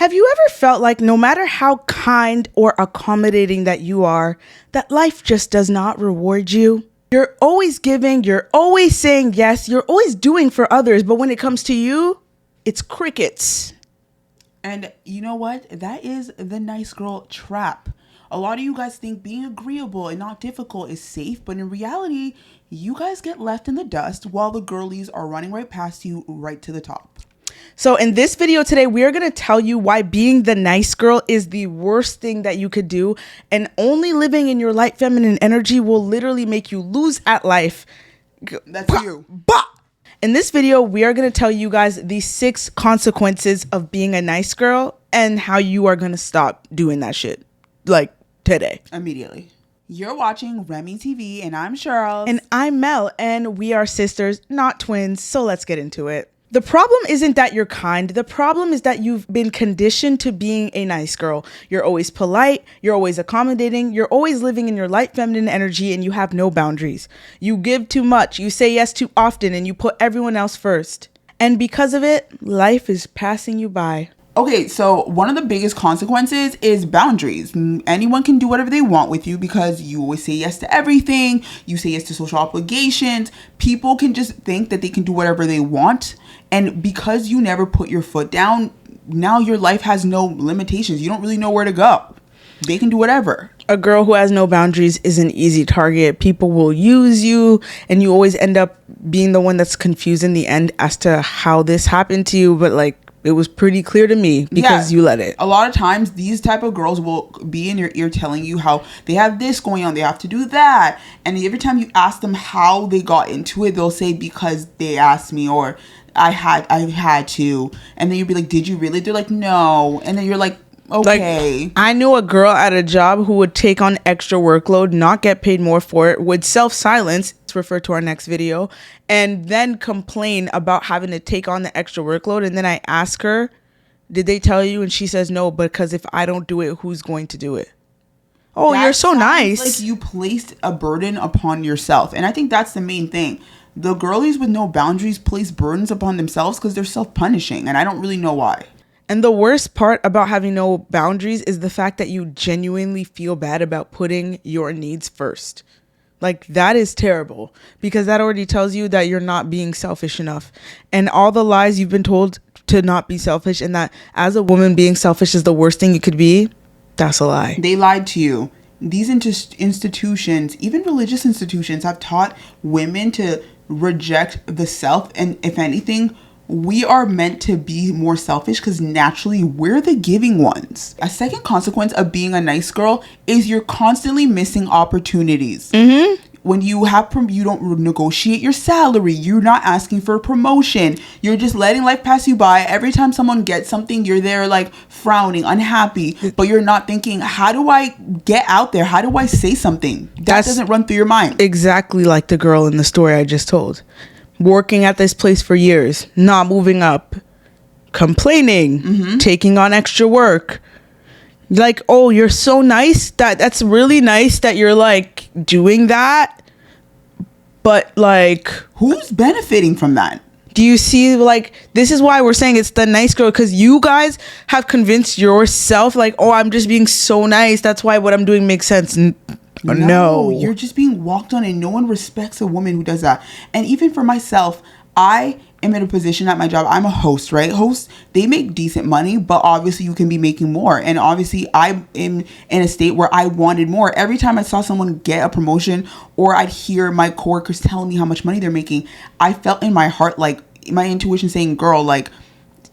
Have you ever felt like no matter how kind or accommodating that you are, that life just does not reward you? You're always giving, you're always saying yes, you're always doing for others, but when it comes to you, it's crickets. And you know what? That is the nice girl trap. A lot of you guys think being agreeable and not difficult is safe, but in reality, you guys get left in the dust while the girlies are running right past you right to the top. So in this video today, we are going to tell you why being the nice girl is the worst thing that you could do, and only living in your light feminine energy will literally make you lose at life. That's you. Bah! In this video, we are going to tell you guys the 6 consequences of being a nice girl and how you are going to stop doing that shit. Like today. Immediately. You're watching Remy TV, and I'm Cheryl. And I'm Mel, and we are sisters, not twins. So let's get into it. The problem isn't that you're kind. The problem is that you've been conditioned to being a nice girl. You're always polite. You're always accommodating. You're always living in your light feminine energy, and you have no boundaries. You give too much. You say yes too often, and you put everyone else first. And because of it, life is passing you by. Okay, so one of the biggest consequences is boundaries. Anyone can do whatever they want with you because you always say yes to everything. You say yes to social obligations. People can just think that they can do whatever they want. And because you never put your foot down, now your life has no limitations. You don't really know where to go. They can do whatever. A girl who has no boundaries is an easy target. People will use you, and you always end up being the one that's confused in the end as to how this happened to you. But like, it was pretty clear to me because you let it. A lot of times these type of girls will be in your ear telling you how they have this going on, they have to do that. And every time you ask them how they got into it, they'll say because they asked me, or I had to. And then you'd be like, did you really? They're like, no. And then you're like, okay. Like, I knew a girl at a job who would take on extra workload, not get paid more for it, would self-silence, let's refer to our next video, and then complain about having to take on the extra workload. And then I ask her, did they tell you? And she says no, because if I don't do it, who's going to do it? Oh, you're so nice. Like you placed a burden upon yourself. And I think that's the main thing. The girlies with no boundaries place burdens upon themselves because they're self-punishing. And I don't really know why. And the worst part about having no boundaries is the fact that you genuinely feel bad about putting your needs first. Like, that is terrible, because that already tells you that you're not being selfish enough. And all the lies you've been told to not be selfish, and that as a woman being selfish is the worst thing you could be, that's a lie. They lied to you. These institutions, even religious institutions, have taught women to reject the self. And if anything, we are meant to be more selfish because naturally we're the giving ones. A second consequence of being a nice girl is you're constantly missing opportunities. When you don't negotiate your salary. You're not asking for a promotion. You're just letting life pass you by. Every time someone gets something, you're there like frowning, unhappy, but you're not thinking, how do I get out there? How do I say something? That doesn't run through your mind. Exactly like the girl in the story I just told. Working at this place for years, not moving up, complaining, taking on extra work. Like, oh, you're so nice. That's really nice that you're like doing that. But like, who's benefiting from that? Do you see, like, this is why we're saying it's the nice girl, because you guys have convinced yourself like, oh, I'm just being so nice. That's why what I'm doing makes sense. No, you're just being walked on, and no one respects a woman who does that. And even for myself, I am in a position at my job. I'm a host, right? Hosts, they make decent money, but obviously you can be making more. And obviously I'm in a state where I wanted more. Every time I saw someone get a promotion, or I'd hear my coworkers telling me how much money they're making, I felt in my heart, like my intuition saying, girl, like,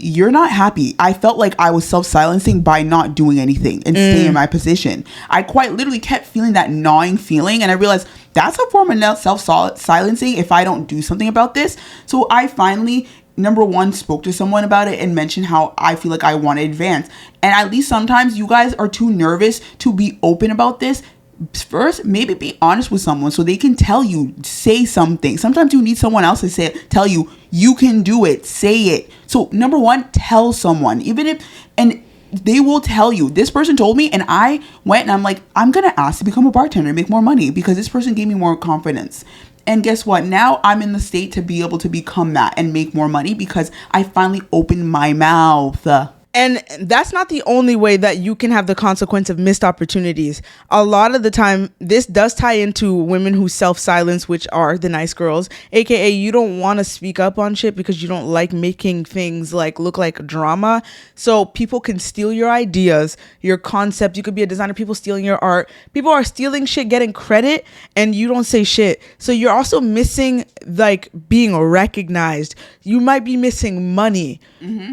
you're not happy. I felt like I was self-silencing by not doing anything and staying in my position. I quite literally kept feeling that gnawing feeling, and I realized that's a form of self-silencing if I don't do something about this. So I finally, number one, spoke to someone about it and mentioned how I feel like I want to advance. And at least sometimes you guys are too nervous to be open about this. First, maybe be honest with someone so they can tell you, say something. Sometimes you need someone else to tell you, you can do it, say it. So number one, tell someone, and they will tell you. This person told me, and I went and I'm like, I'm going to ask to become a bartender and make more money because this person gave me more confidence. And guess what? Now I'm in the state to be able to become that and make more money because I finally opened my mouth. And that's not the only way that you can have the consequence of missed opportunities. A lot of the time, this does tie into women who self-silence, which are the nice girls, aka you don't want to speak up on shit because you don't like making things like look like drama. So people can steal your ideas, your concept. You could be a designer, people stealing your art. People are stealing shit, getting credit, and you don't say shit. So you're also missing like being recognized. You might be missing money.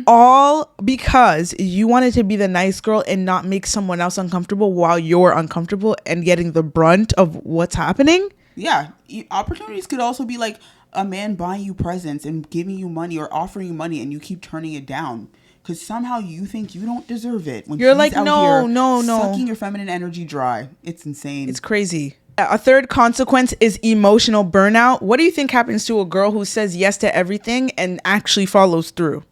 All because you wanted to be the nice girl and not make someone else uncomfortable while you're uncomfortable and getting the brunt of what's happening. Yeah. Opportunities could also be like a man buying you presents and giving you money or offering you money and you keep turning it down because somehow you think you don't deserve it. When You're he's like, out no, here no. sucking your feminine energy dry. It's insane. It's crazy. A third consequence is emotional burnout. What do you think happens to a girl who says yes to everything and actually follows through?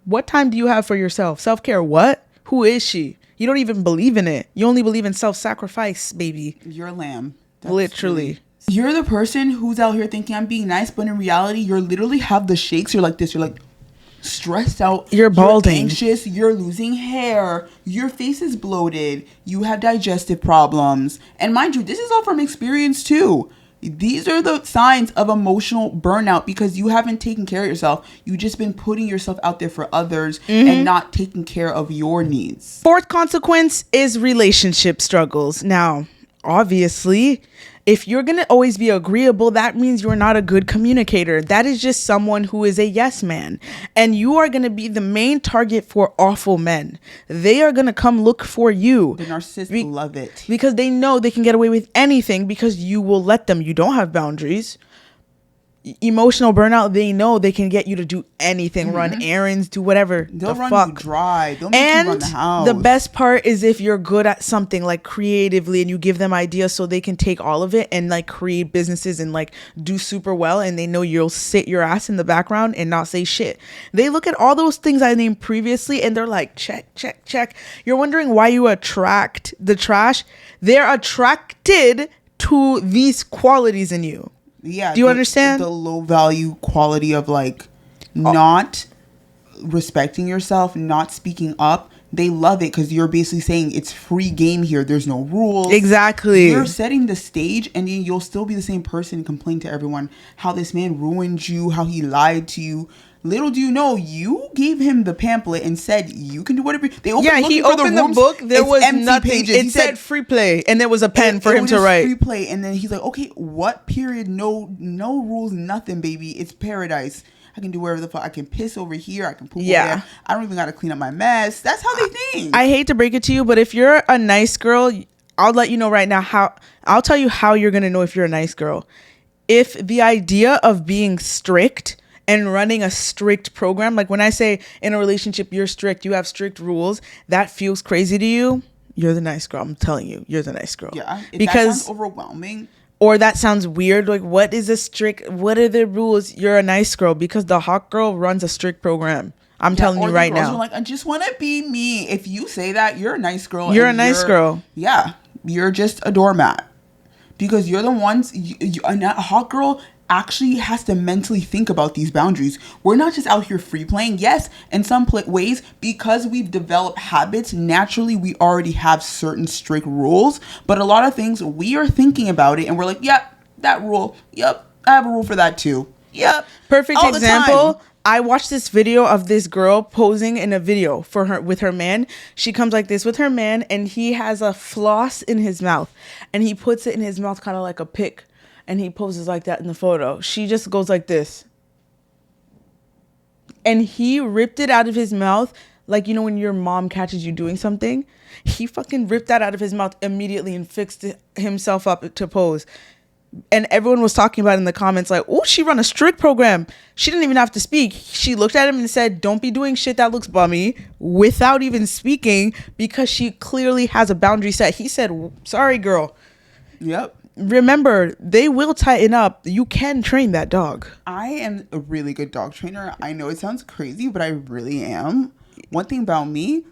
What time do you have for yourself? Self-care, what? Who is she? You don't even believe in it. You only believe in self-sacrifice, baby. You're a lamb. Literally. You're the person who's out here thinking I'm being nice, but in reality, you're literally have the shakes. You're like this. You're like stressed out. You're balding. You're anxious. You're losing hair. Your face is bloated. You have digestive problems. And mind you, this is all from experience too. These are the signs of emotional burnout because you haven't taken care of yourself. You've just been putting yourself out there for others and not taking care of your needs. Fourth consequence is relationship struggles. Now, obviously, if you're going to always be agreeable, that means you're not a good communicator. That is just someone who is a yes man. And you are going to be the main target for awful men. They are going to come look for you. The narcissists love it. Because they know they can get away with anything because you will let them. You don't have boundaries. Emotional burnout, they know they can get you to do anything, run errands, do whatever. They'll run you dry. They'll make you run the house. The best part is if you're good at something like creatively and you give them ideas so they can take all of it and like create businesses and like do super well, and they know you'll sit your ass in the background and not say shit. They look at all those things I named previously and they're like, check, check, check. You're wondering why you attract the trash. They're attracted to these qualities in you. Yeah. Do you understand? The low value quality of like not respecting yourself, not speaking up. They love it because you're basically saying it's free game here. There's no rules. Exactly. You're setting the stage and then you'll still be the same person and complain to everyone how this man ruined you, how he lied to you. Little do you know, you gave him the pamphlet and said you can do whatever. He opened the book. There was empty nothing. pages. It said free play, and there was a pen for him to just write. Free play, and then he's like, okay, what period? No rules, nothing, baby. It's paradise. I can do whatever the fuck. I can piss over here. I can poop over there. I don't even got to clean up my mess. That's how they think. I hate to break it to you, but if you're a nice girl, I'll let you know right now I'll tell you how you're gonna know if you're a nice girl. If the idea of being strict and running a strict program, like when I say in a relationship you're strict, you have strict rules, that feels crazy to you, you're the nice girl. I'm telling you, you're the nice girl. Yeah, because that sounds overwhelming. Or that sounds weird. Like, what are the rules? You're a nice girl because the hot girl runs a strict program. I'm telling you right now. Like, I just want to be me. If you say that, you're a nice girl. You're a nice girl. Yeah, you're just a doormat because you're the ones. A hot girl actually has to mentally think about these boundaries. We're not just out here free playing. Yes, in some ways, because we've developed habits, naturally we already have certain strict rules, but a lot of things we are thinking about it and we're like, yep, that rule, yep, I have a rule for that too, yep. Perfect example. I watched this video of this girl posing in a video with her man. She comes like this with her man and he has a floss in his mouth and he puts it in his mouth kind of like a pick. And he poses like that in the photo. She just goes like this. And he ripped it out of his mouth. Like, you know, when your mom catches you doing something. He fucking ripped that out of his mouth immediately and fixed himself up to pose. And everyone was talking about it in the comments like, oh, she run a strict program. She didn't even have to speak. She looked at him and said, don't be doing shit that looks bummy, without even speaking, because she clearly has a boundary set. He said, sorry, girl. Yep. Remember, they will tighten up. You can train that dog. I am a really good dog trainer. I know it sounds crazy, but I really am. One thing about me,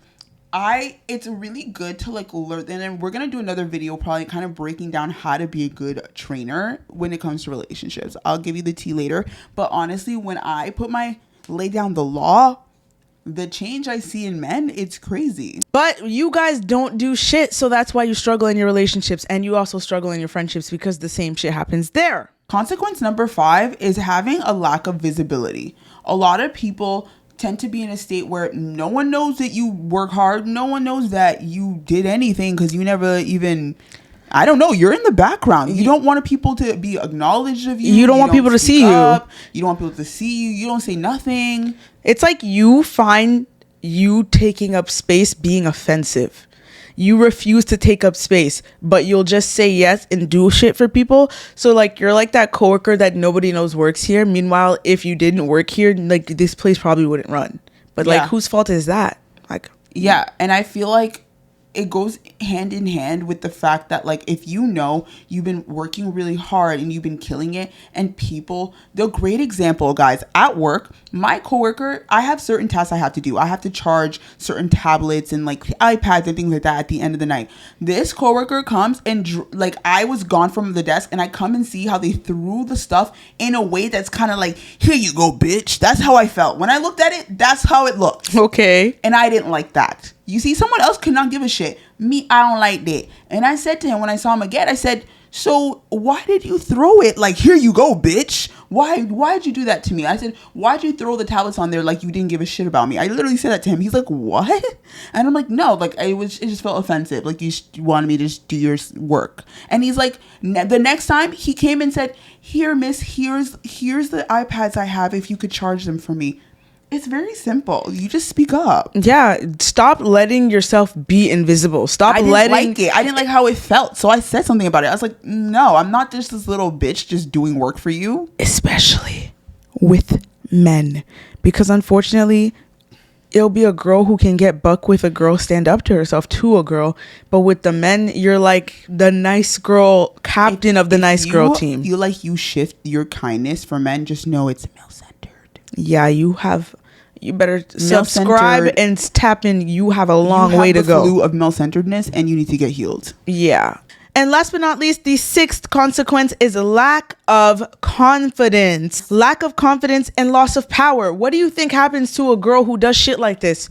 it's really good to like learn. And then we're going to do another video probably kind of breaking down how to be a good trainer when it comes to relationships. I'll give you the tea later. But honestly, when I lay down the law, the change I see in men, it's crazy. But you guys don't do shit, so that's why you struggle in your relationships, and you also struggle in your friendships because the same shit happens there. Consequence number 5 is having a lack of visibility. A lot of people tend to be in a state where no one knows that you work hard. No one knows that you did anything because you never even... I don't know. You're in the background. You don't want people to be acknowledged of you. You don't want people to see you. You don't want people to see you. You don't say nothing. It's like you find you taking up space being offensive. You refuse to take up space, but you'll just say yes and do shit for people. So like you're like that coworker that nobody knows works here. Meanwhile, if you didn't work here, like this place probably wouldn't run. But like whose fault is that? Like yeah, and I feel like it goes hand in hand with the fact that like if you know you've been working really hard and you've been killing it, and people, the great example, guys, at work, my coworker, I have certain tasks I have to do. I have to charge certain tablets and like iPads and things like that at the end of the night. This coworker comes and like I was gone from the desk and I come and see how they threw the stuff in a way that's kind of like, here you go, bitch. That's how I felt when I looked at it. That's how it looked. Okay. And I didn't like that. You see, someone else could not give a shit. Me, I don't like that. And I said to him when I saw him again, I said, so why did you throw it? Like, here you go, bitch. Why'd you do that to me? I said, why'd you throw the tablets on there like you didn't give a shit about me? I literally said that to him. He's like, what? And I'm like, no, like it just felt offensive. Like you wanted me to just do your work. And he's like, the next time he came and said, here, miss, here's the iPads I have if you could charge them for me. It's very simple. You just speak up. Yeah. Stop letting yourself be invisible. I didn't like it. I didn't like how it felt. So I said something about it. I was like, no, I'm not just this little bitch just doing work for you. Especially with men. Because unfortunately, it'll be a girl who can get buck with a girl, stand up to herself to a girl. But with the men, you're like the nice girl captain of the nice girl team. You like you shift your kindness for men. Just know it's male-centered. Yeah, you better subscribe and tap in. You have a long way to go. You have the flu of male-centeredness and you need to get healed. Yeah. And last but not least, the 6th consequence is lack of confidence. Lack of confidence and loss of power. What do you think happens to a girl who does shit like this?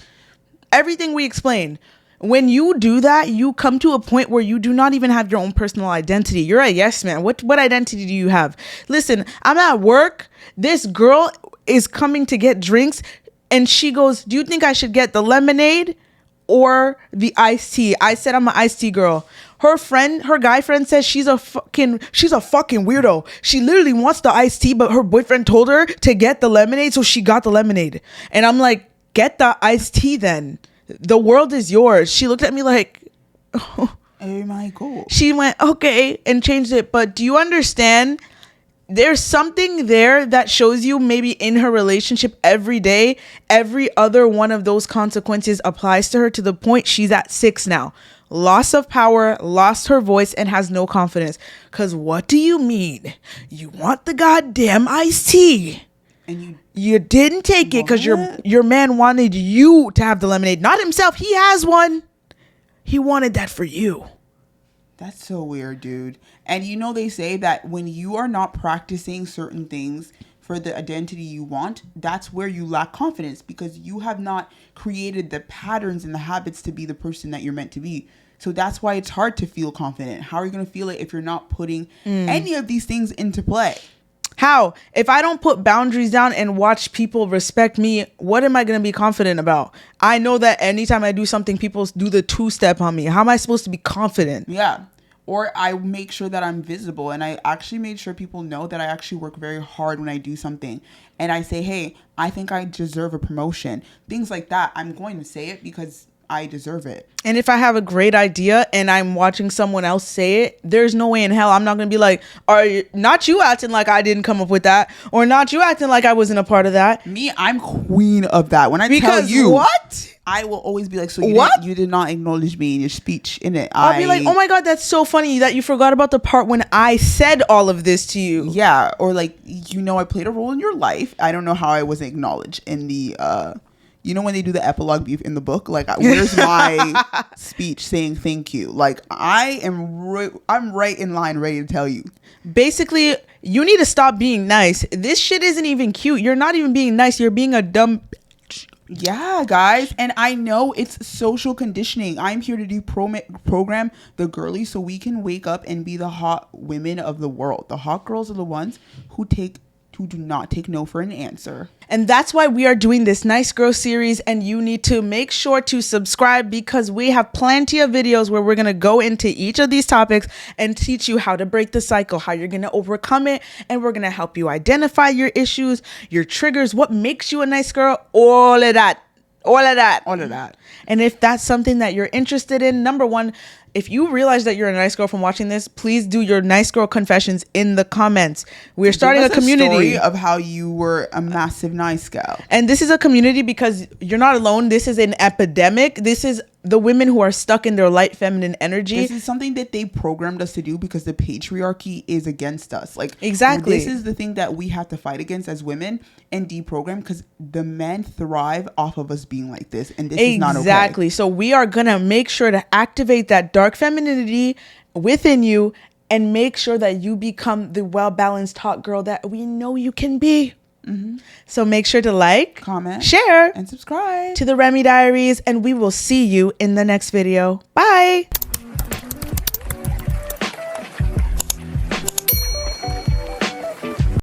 Everything we explained. When you do that, you come to a point where you do not even have your own personal identity. You're a yes man. What identity do you have? Listen, I'm at work. This girl is coming to get drinks. And she goes, do you think I should get the lemonade or the iced tea? I said, I'm an iced tea girl. Her guy friend says she's a fucking weirdo. She literally wants the iced tea, but her boyfriend told her to get the lemonade. So she got the lemonade. And I'm like, get the iced tea then. The world is yours. She looked at me like, oh my God. She went, okay, and changed it. But do you understand? There's something there that shows you maybe in her relationship every day, every other one of those consequences applies to her to the point she's at 6 now. Loss of power, lost her voice, and has no confidence. Because what do you mean? You want the goddamn iced tea. And you didn't take it because your man wanted you to have the lemonade. Not himself. He has one. He wanted that for you. That's so weird, dude. And you know, they say that when you are not practicing certain things for the identity you want, that's where you lack confidence because you have not created the patterns and the habits to be the person that you're meant to be. So that's why it's hard to feel confident. How are you going to feel it if you're not putting any of these things into play? How? If I don't put boundaries down and watch people respect me, what am I going to be confident about? I know that anytime I do something, people do the 2-step on me. How am I supposed to be confident? Yeah. Or I make sure that I'm visible. And I actually made sure people know that I actually work very hard when I do something. And I say, hey, I think I deserve a promotion. Things like that. I'm going to say it because I deserve it. And if I have a great idea and I'm watching someone else say it, there's no way in hell I'm not going to be like, not you acting like I didn't come up with that, or not you acting like I wasn't a part of that. Me, I'm queen of that. When I tell you what? I will always be like, so you did not acknowledge me in your speech, innit? I'll be like, oh my God, that's so funny that you forgot about the part when I said all of this to you. Yeah. Or like, I played a role in your life. I don't know how I wasn't acknowledged in the, when they do the epilogue in the book, like, where's my speech saying thank you? Like, I'm right in line, ready to tell you. Basically, you need to stop being nice. This shit isn't even cute. You're not even being nice. You're being a dumb. Yeah, guys, and I know it's social conditioning. I'm here to program the girlies so we can wake up and be the hot women of the world. The hot girls are the ones who do not take no for an answer. And that's why we are doing this Nice Girl series, and you need to make sure to subscribe because we have plenty of videos where we're going to go into each of these topics and teach you how to break the cycle, how you're going to overcome it, and we're going to help you identify your issues, your triggers, what makes you a nice girl, all of that. All of that. And if that's something that you're interested in, number one, if you realize that you're a nice girl from watching this, please do your nice girl confessions in the comments. We're starting a community story of how you were a massive nice girl. And this is a community because you're not alone. This is an epidemic. This is the women who are stuck in their light feminine energy. This is something that they programmed us to do because the patriarchy is against us. Like, exactly. This is the thing that we have to fight against as women and deprogram, because the men thrive off of us being like this, and this is not okay. Exactly. So we are gonna make sure to activate that dark femininity within you and make sure that you become the well-balanced hot girl that we know you can be. Mm-hmm. So make sure to like, comment, share, and subscribe to the Remy Diaries, and we will see you in the next video. Bye.